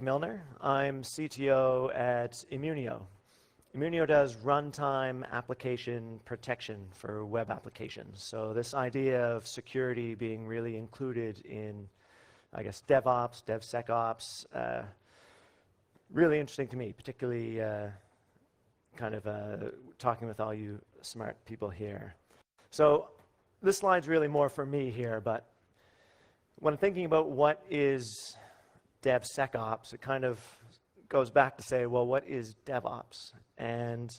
Mike Milner. I'm CTO at Immunio. Immunio does runtime application protection for web applications. So this idea of security being really included in, I guess, DevOps, DevSecOps, really interesting to me, particularly talking with all you smart people here. So this slide's really more for me here, but when I'm thinking about what is DevSecOps, it kind of goes back to say, well, what is DevOps? And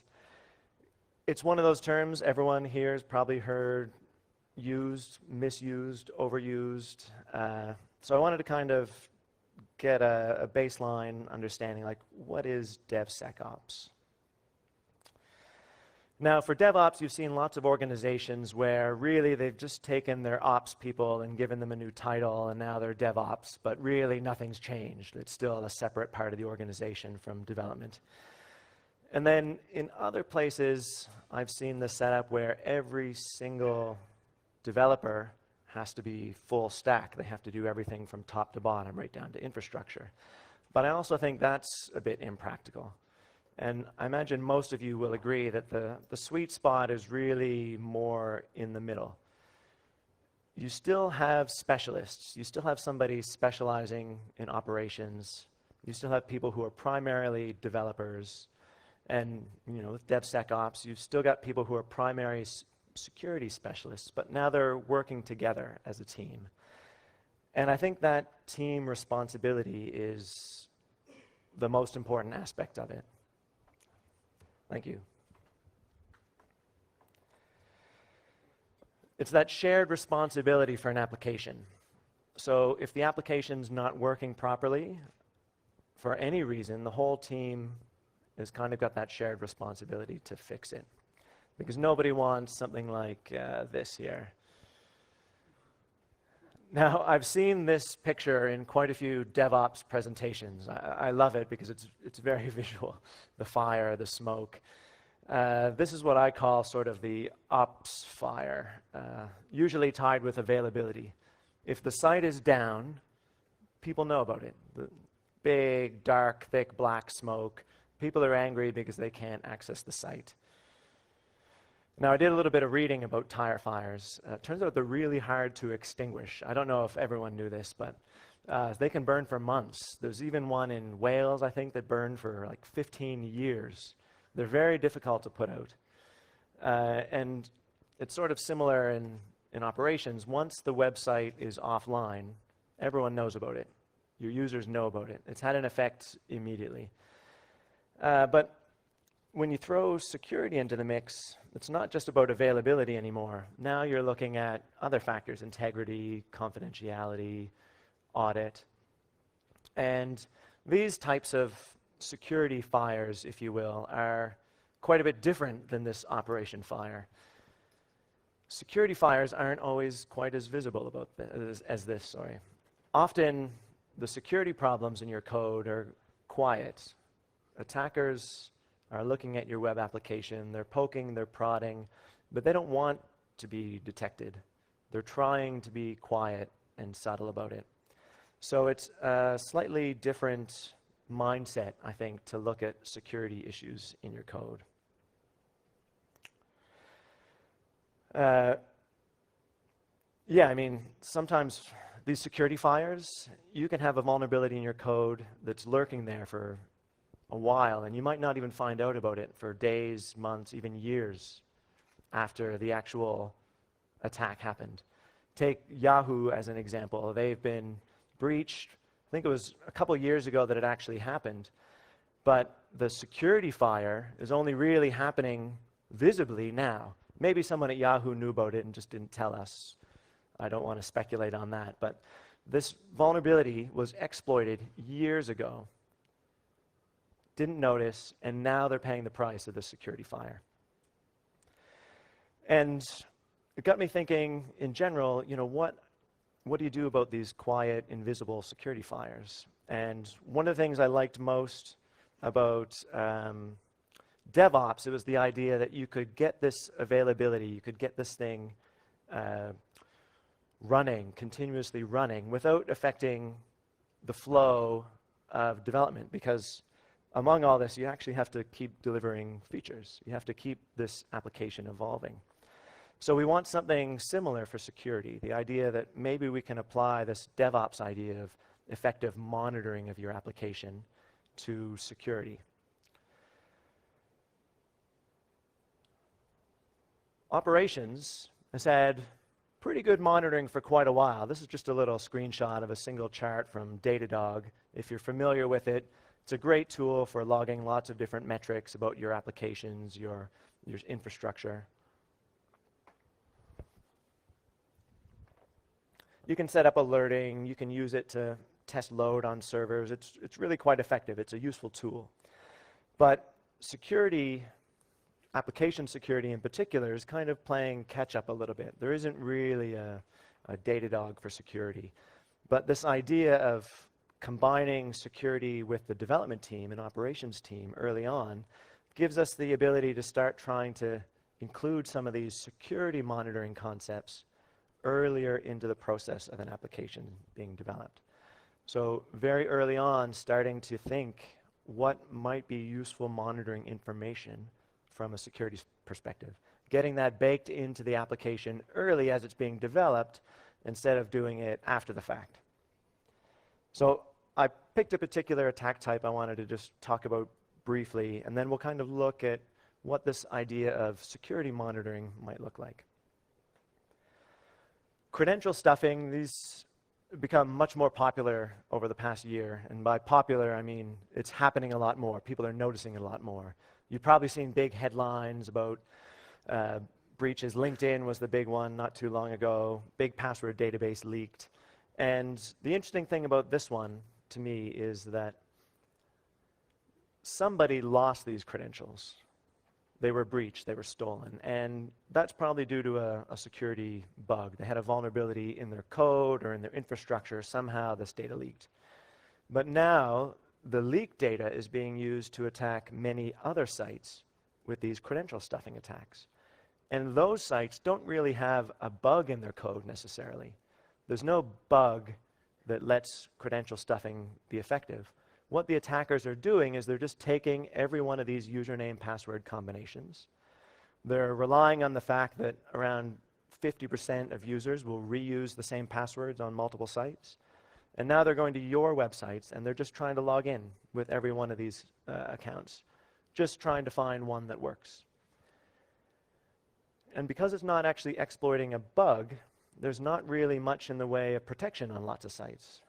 it's one of those terms everyone here has probably heard used, misused, overused. So I wanted to kind of get a baseline understanding, like, what is DevSecOps? Now, for DevOps, you've seen lots of organizations where really they've just taken their ops people and given them a new title, and now they're DevOps, but really nothing's changed. It's still a separate part of the organization from development. And then in other places, I've seen the setup where every single developer has to be full stack. They have to do everything from top to bottom, right down to infrastructure. But I also think that's a bit impractical. And I imagine most of you will agree that the sweet spot is really more in the middle. You still have specialists. You still have somebody specializing in operations. You still have people who are primarily developers. And with DevSecOps, you've still got people who are primary security specialists, but now they're working together as a team. And I think that team responsibility is the most important aspect of it. Thank you. It's that shared responsibility for an application. So if the application's not working properly, for any reason, the whole team has kind of got that shared responsibility to fix it. Because nobody wants something like this here. Now, I've seen this picture in quite a few DevOps presentations. I love it because it's very visual. The fire, the smoke. This is what I call sort of the ops fire, usually tied with availability. If the site is down, people know about it. The big, dark, thick, black smoke. People are angry because they can't access the site. Now, I did a little bit of reading about tire fires. It turns out they're really hard to extinguish. I don't know if everyone knew this, but they can burn for months. There's even one in Wales, I think, that burned for like 15 years. They're very difficult to put out. And it's sort of similar in operations. Once the website is offline, everyone knows about it. Your users know about it. It's had an effect immediately. But when you throw security into the mix, it's not just about availability anymore. Now you're looking at other factors: integrity, confidentiality, audit. And these types of security fires, if you will, are quite a bit different than this operation fire. Security fires aren't always quite as visible about as this. Often, the security problems in your code are quiet. Attackers are looking at your web application, they're poking, they're prodding, but they don't want to be detected. They're trying to be quiet and subtle about it. So it's a slightly different mindset, I think, to look at security issues in your code. Yeah, I mean, sometimes these security fires, you can have a vulnerability in your code that's lurking there for a while, and you might not even find out about it for days, months, even years after the actual attack happened. Take Yahoo as an example. They've been breached. I think it was a couple years ago that it actually happened, but the security fire is only really happening visibly now. Maybe someone at Yahoo knew about it and just didn't tell us. I don't want to speculate on that, but this vulnerability was exploited years ago. Didn't notice, and now they're paying the price of the security fire. And it got me thinking, in general, what do you do about these quiet, invisible security fires? And one of the things I liked most about DevOps, it was the idea that you could get this availability, you could get this thing running, continuously running, without affecting the flow of development, because among all this, you actually have to keep delivering features. You have to keep this application evolving. So we want something similar for security, the idea that maybe we can apply this DevOps idea of effective monitoring of your application to security. Operations has had pretty good monitoring for quite a while. This is just a little screenshot of a single chart from Datadog. If you're familiar with it, it's a great tool for logging lots of different metrics about your applications, your infrastructure. You can set up alerting. You can use it to test load on servers. It's really quite effective. It's a useful tool. But security, application security in particular, is kind of playing catch up a little bit. There isn't really a Datadog for security. But this idea of combining security with the development team and operations team early on gives us the ability to start trying to include some of these security monitoring concepts earlier into the process of an application being developed. So very early on, starting to think what might be useful monitoring information from a security perspective. Getting that baked into the application early as it's being developed instead of doing it after the fact. So I picked a particular attack type I wanted to just talk about briefly, and then we'll kind of look at what this idea of security monitoring might look like. Credential stuffing, these become much more popular over the past year. And by popular, I mean it's happening a lot more. People are noticing it a lot more. You've probably seen big headlines about breaches. LinkedIn was the big one not too long ago. Big password database leaked. And the interesting thing about this one, to me, is that somebody lost these credentials. They were breached, they were stolen, and that's probably due to a security bug. They had a vulnerability in their code or in their infrastructure. Somehow this data leaked. But now the leaked data is being used to attack many other sites with these credential stuffing attacks. And those sites don't really have a bug in their code necessarily. There's no bug that lets credential stuffing be effective. What the attackers are doing is they're just taking every one of these username password combinations. They're relying on the fact that around 50% of users will reuse the same passwords on multiple sites. And now they're going to your websites and they're just trying to log in with every one of these accounts, just trying to find one that works. And because it's not actually exploiting a bug, there's not really much in the way of protection on lots of sites.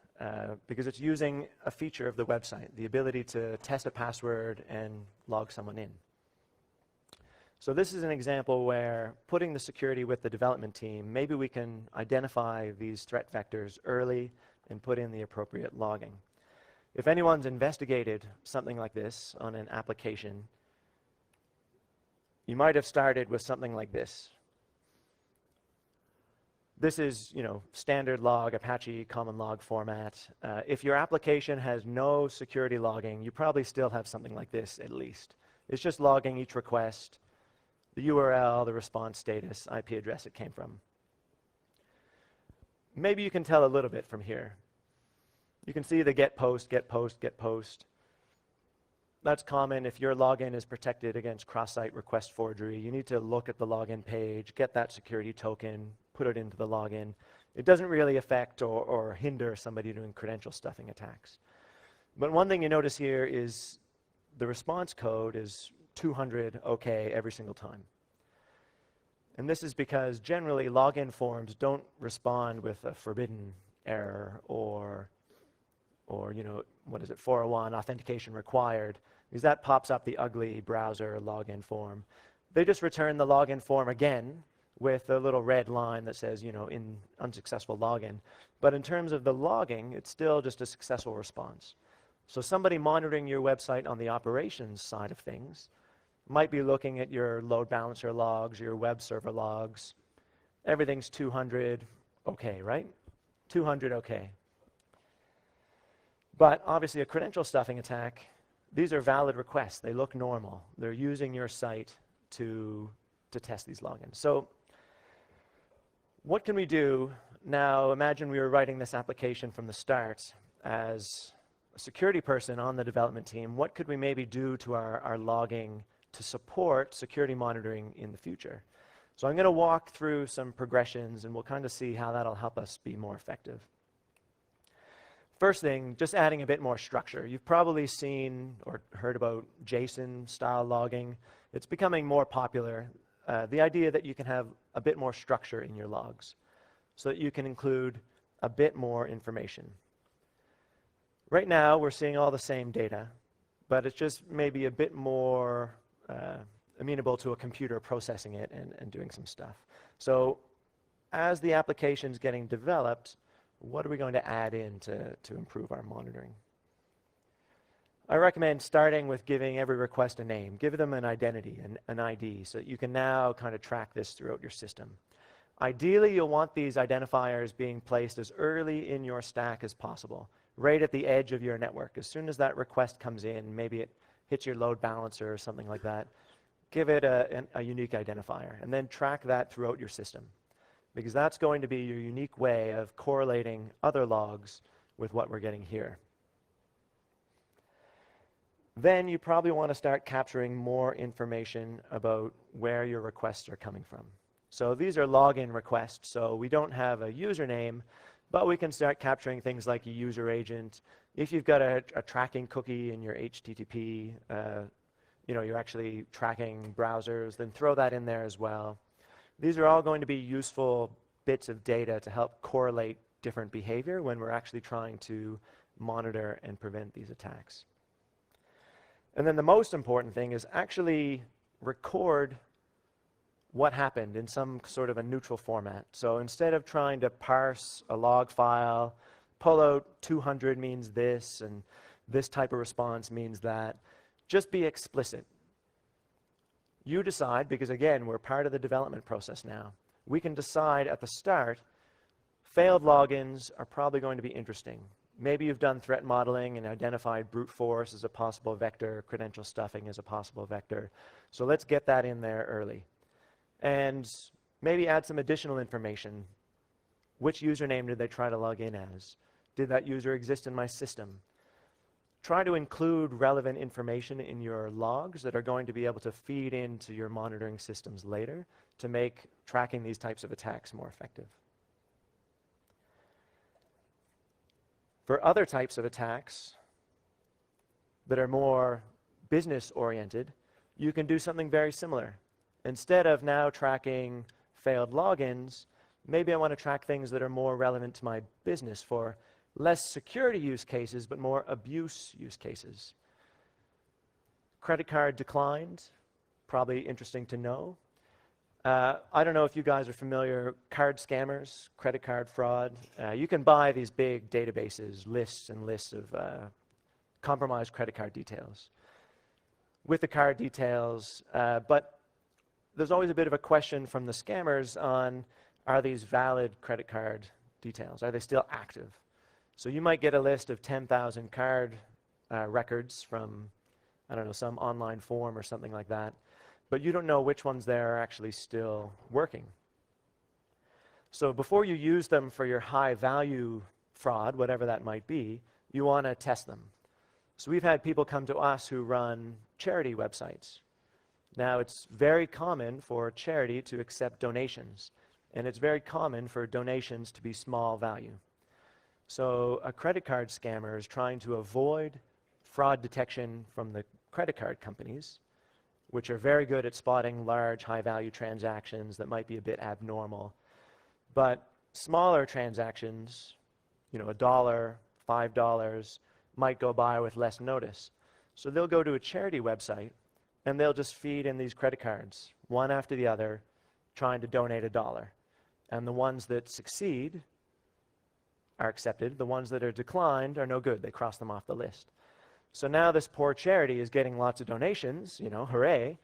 Because it's using a feature of the website, the ability to test a password and log someone in. So this is an example where putting the security with the development team, maybe we can identify these threat vectors early and put in the appropriate logging. If anyone's investigated something like this on an application, you might have started with something like this. This is, standard log, Apache common log format. If your application has no security logging, you probably still have something like this at least. It's just logging each request, the URL, the response status, IP address it came from. Maybe you can tell a little bit from here. You can see the get post, get post, get post. That's common if your login is protected against cross-site request forgery. You need to look at the login page, get that security token, put it into the login. It doesn't really affect or hinder somebody doing credential stuffing attacks. But one thing you notice here is the response code is 200 OK every single time. And this is because generally login forms don't respond with a forbidden error or 401 authentication required, because that pops up the ugly browser login form. They just return the login form again with a little red line that says, in unsuccessful login. But in terms of the logging, it's still just a successful response. So somebody monitoring your website on the operations side of things might be looking at your load balancer logs, your web server logs. Everything's 200 OK, right? 200 OK. But obviously a credential stuffing attack, these are valid requests. They look normal. They're using your site to test these logins. So what can we do now? Imagine we were writing this application from the start as a security person on the development team, what could we maybe do to our logging to support security monitoring in the future? So I'm going to walk through some progressions, and we'll kind of see how that'll help us be more effective. First thing, just adding a bit more structure. You've probably seen or heard about JSON-style logging. It's becoming more popular. The idea that you can have a bit more structure in your logs so that you can include a bit more information. Right now, we're seeing all the same data, but it's just maybe a bit more amenable to a computer processing it and doing some stuff. So as the application's getting developed, what are we going to add in to improve our monitoring? I recommend starting with giving every request a name. Give them an identity, an ID, so that you can now kind of track this throughout your system. Ideally, you'll want these identifiers being placed as early in your stack as possible, right at the edge of your network. As soon as that request comes in, maybe it hits your load balancer or something like that, give it a unique identifier, and then track that throughout your system, because that's going to be your unique way of correlating other logs with what we're getting here. Then you probably want to start capturing more information about where your requests are coming from. So these are login requests, so we don't have a username, but we can start capturing things like a user agent. If you've got a tracking cookie in your HTTP, you're actually tracking browsers, then throw that in there as well. These are all going to be useful bits of data to help correlate different behavior when we're actually trying to monitor and prevent these attacks. And then the most important thing is actually record what happened in some sort of a neutral format. So instead of trying to parse a log file, pull out 200 means this, and this type of response means that, just be explicit. You decide, because again, we're part of the development process now. We can decide at the start, failed logins are probably going to be interesting. Maybe you've done threat modeling and identified brute force as a possible vector, credential stuffing as a possible vector. So let's get that in there early. And maybe add some additional information. Which username did they try to log in as? Did that user exist in my system? Try to include relevant information in your logs that are going to be able to feed into your monitoring systems later to make tracking these types of attacks more effective. For other types of attacks that are more business-oriented, you can do something very similar. Instead of now tracking failed logins, maybe I want to track things that are more relevant to my business for less security use cases, but more abuse use cases. Credit card declined, probably interesting to know. I don't know if you guys are familiar, card scammers, credit card fraud. You can buy these big databases, lists and lists of compromised credit card details with the card details, but there's always a bit of a question from the scammers on, are these valid credit card details? Are they still active? So you might get a list of 10,000 card records from, I don't know, some online form or something like that, but you don't know which ones there are actually still working. So before you use them for your high-value fraud, whatever that might be, you want to test them. So we've had people come to us who run charity websites. Now, it's very common for charity to accept donations, and it's very common for donations to be small value. So a credit card scammer is trying to avoid fraud detection from the credit card companies, which are very good at spotting large, high-value transactions that might be a bit abnormal. But smaller transactions, $1, $5, might go by with less notice. So they'll go to a charity website, and they'll just feed in these credit cards, one after the other, trying to donate $1. And the ones that succeed are accepted. The ones that are declined are no good. They cross them off the list. So now this poor charity is getting lots of donations, hooray,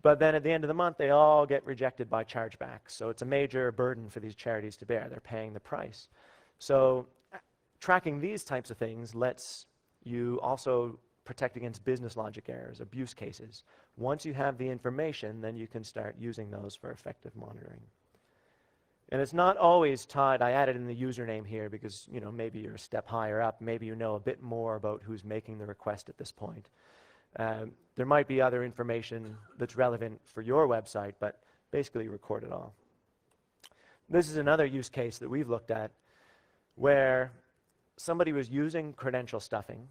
but then at the end of the month, they all get rejected by chargebacks. So it's a major burden for these charities to bear. They're paying the price. So tracking these types of things lets you also protect against business logic errors, abuse cases. Once you have the information, then you can start using those for effective monitoring. And it's not always tied. I added in the username here because, maybe you're a step higher up. Maybe you know a bit more about who's making the request at this point. There might be other information that's relevant for your website, but basically record it all. This is another use case that we've looked at where somebody was using credential stuffing.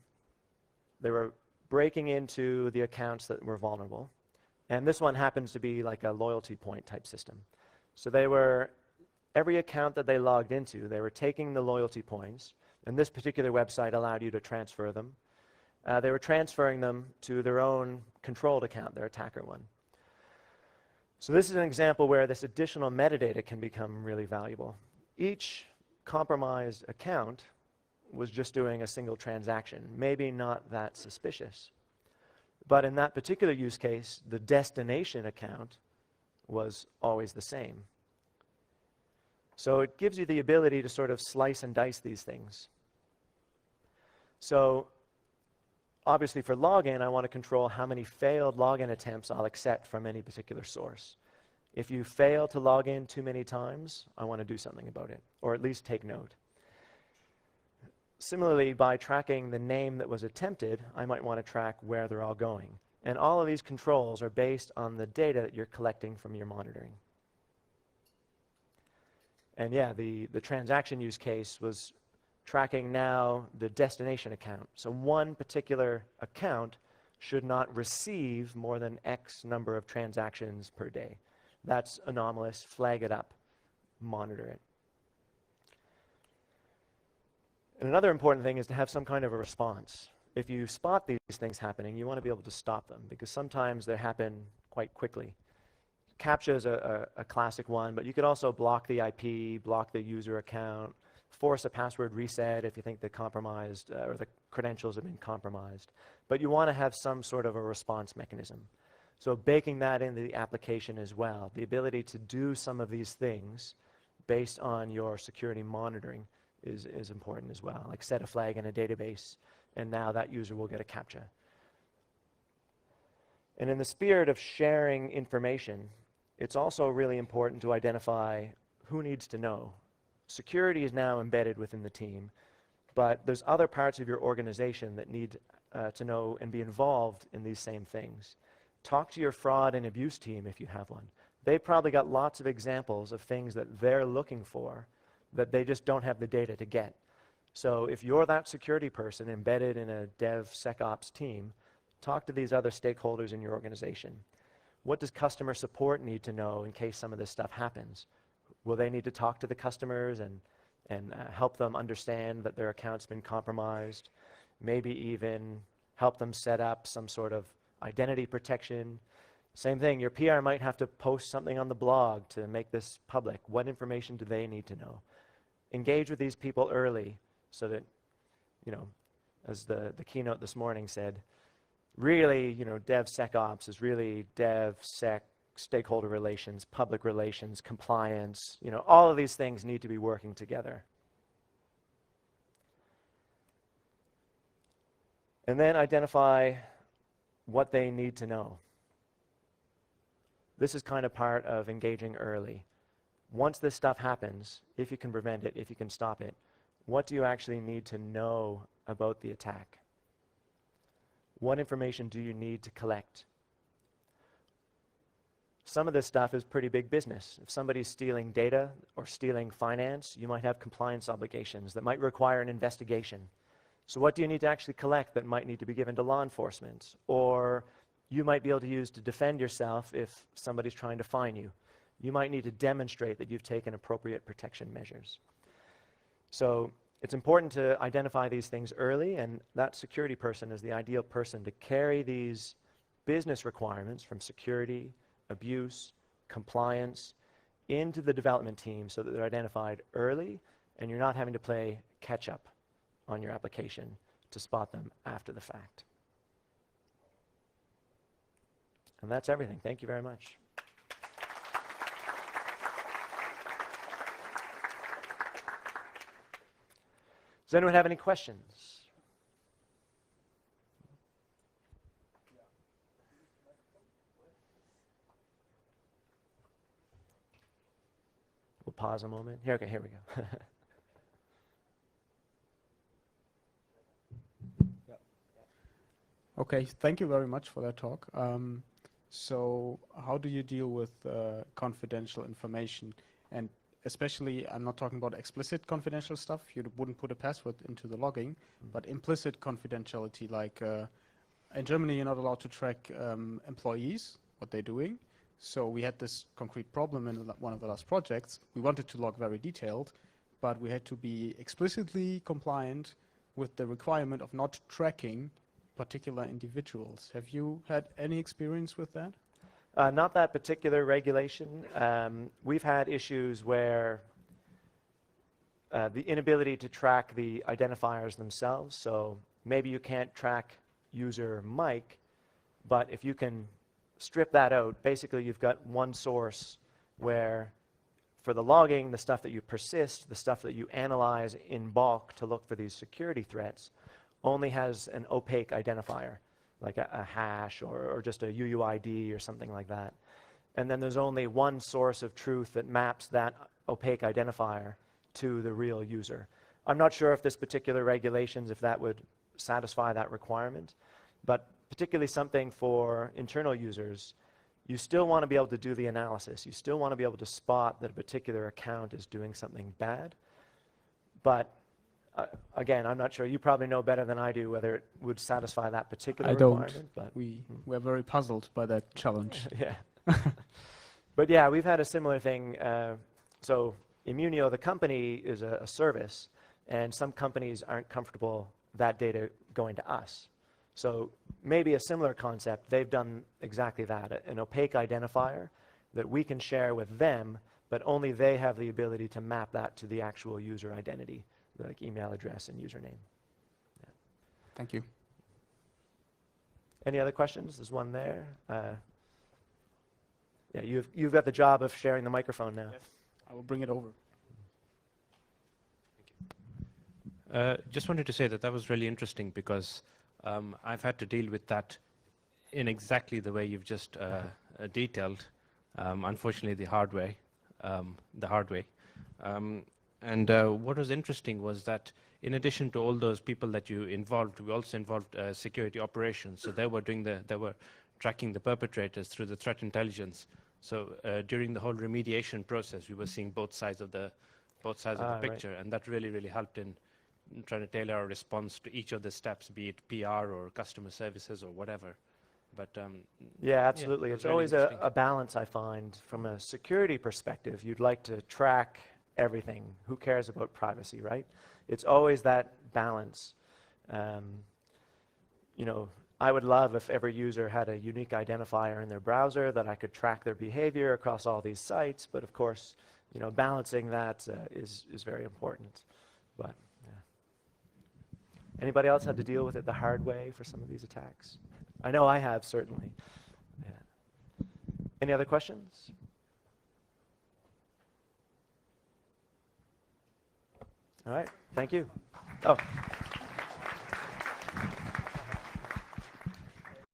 They were breaking into the accounts that were vulnerable. And this one happens to be like a loyalty point type system. So every account that they logged into, they were taking the loyalty points, and this particular website allowed you to transfer them. They were transferring them to their own controlled account, their attacker one. So this is an example where this additional metadata can become really valuable. Each compromised account was just doing a single transaction, maybe not that suspicious. But in that particular use case, the destination account was always the same. So it gives you the ability to sort of slice and dice these things. So obviously for login, I want to control how many failed login attempts I'll accept from any particular source. If you fail to log in too many times, I want to do something about it, or at least take note. Similarly, by tracking the name that was attempted, I might want to track where they're all going. And all of these controls are based on the data that you're collecting from your monitoring. And yeah, the transaction use case was tracking now the destination account. So one particular account should not receive more than X number of transactions per day. That's anomalous. Flag it up. Monitor it. And another important thing is to have some kind of a response. If you spot these things happening, you want to be able to stop them because sometimes they happen quite quickly. CAPTCHA is a classic one, but you could also block the IP, block the user account, force a password reset if you think the compromised or the credentials have been compromised. But you want to have some sort of a response mechanism. So baking that into the application as well, the ability to do some of these things based on your security monitoring is important as well, like set a flag in a database, and now that user will get a CAPTCHA. And in the spirit of sharing information, it's also really important to identify who needs to know. Security is now embedded within the team, but there's other parts of your organization that need to know and be involved in these same things. Talk to your fraud and abuse team if you have one. They've probably got lots of examples of things that they're looking for that they just don't have the data to get. So if you're that security person embedded in a DevSecOps team, talk to these other stakeholders in your organization. What does customer support need to know in case some of this stuff happens? Will they need to talk to the customers and help them understand that their account's been compromised? Maybe even help them set up some sort of identity protection. Same thing, your PR might have to post something on the blog to make this public. What information do they need to know? Engage with these people early so that, as the keynote this morning said, really, DevSecOps is really DevSec, stakeholder relations, public relations, compliance, all of these things need to be working together. And then identify what they need to know. This is kind of part of engaging early. Once this stuff happens, if you can prevent it, if you can stop it, what do you actually need to know about the attack? What information do you need to collect? Some of this stuff is pretty big business. If somebody's stealing data or stealing finance, you might have compliance obligations that might require an investigation. So what do you need to actually collect that might need to be given to law enforcement? Or you might be able to use to defend yourself if somebody's trying to fine you. You might need to demonstrate that you've taken appropriate protection measures. So it's important to identify these things early, and that security person is the ideal person to carry these business requirements from security, abuse, compliance, into the development team so that they're identified early and you're not having to play catch up on your application to spot them after the fact. And that's everything. Thank you very much. Does anyone have any questions? We'll pause a moment. Here, okay, here we go. Okay, thank you very much for that talk. So how do you deal with confidential information? And especially, I'm not talking about explicit confidential stuff. You wouldn't put a password into the logging, but implicit confidentiality, like in Germany, you're not allowed to track employees, what they're doing. So we had this concrete problem in one of the last projects. We wanted to log very detailed, but we had to be explicitly compliant with the requirement of not tracking particular individuals. Have you had any experience with that? Not that particular regulation. We've had issues where the inability to track the identifiers themselves. So maybe you can't track user Mike, but if you can strip that out, basically you've got one source where for the logging, the stuff that you persist, the stuff that you analyze in bulk to look for these security threats, only has an opaque identifier, like a hash or just a UUID or something like that. And then there's only one source of truth that maps that opaque identifier to the real user. I'm not sure if this particular regulations, if that would satisfy that requirement, but particularly something for internal users, you still want to be able to do the analysis. You still want to be able to spot that a particular account is doing something bad. But again, I'm not sure. You probably know better than I do whether it would satisfy that particular requirement. But we're very puzzled by that challenge. Yeah. But yeah, we've had a similar thing. So Immunio, the company, is a service, and some companies aren't comfortable that data going to us. So maybe a similar concept, they've done exactly that, an opaque identifier that we can share with them, but only they have the ability to map that to the actual user identity, like email address and username. Yeah. Thank you. Any other questions? There's one there. Yeah, you've got the job of sharing the microphone now. Yes, I will bring it over. Just wanted to say that was really interesting because I've had to deal with that in exactly the way you've just detailed, unfortunately the hard way. And what was interesting was that in addition to all those people that you involved, we also involved security operations. So they were tracking the perpetrators through the threat intelligence. So during the whole remediation process, we were seeing both sides of the picture, right. And that really helped in trying to tailor our response to each of the steps, be it PR or customer services or whatever. But yeah, absolutely. It's always a balance, I find. From a security perspective, you'd like to track everything. Who cares about privacy, right? It's always that balance. You know, I would love if every user had a unique identifier in their browser that I could track their behavior across all these sites. But of course, you know, balancing that is very important. But yeah. Anybody else had to deal with it the hard way for some of these attacks? I know I have, certainly. Yeah. Any other questions? All right. Thank you. Oh.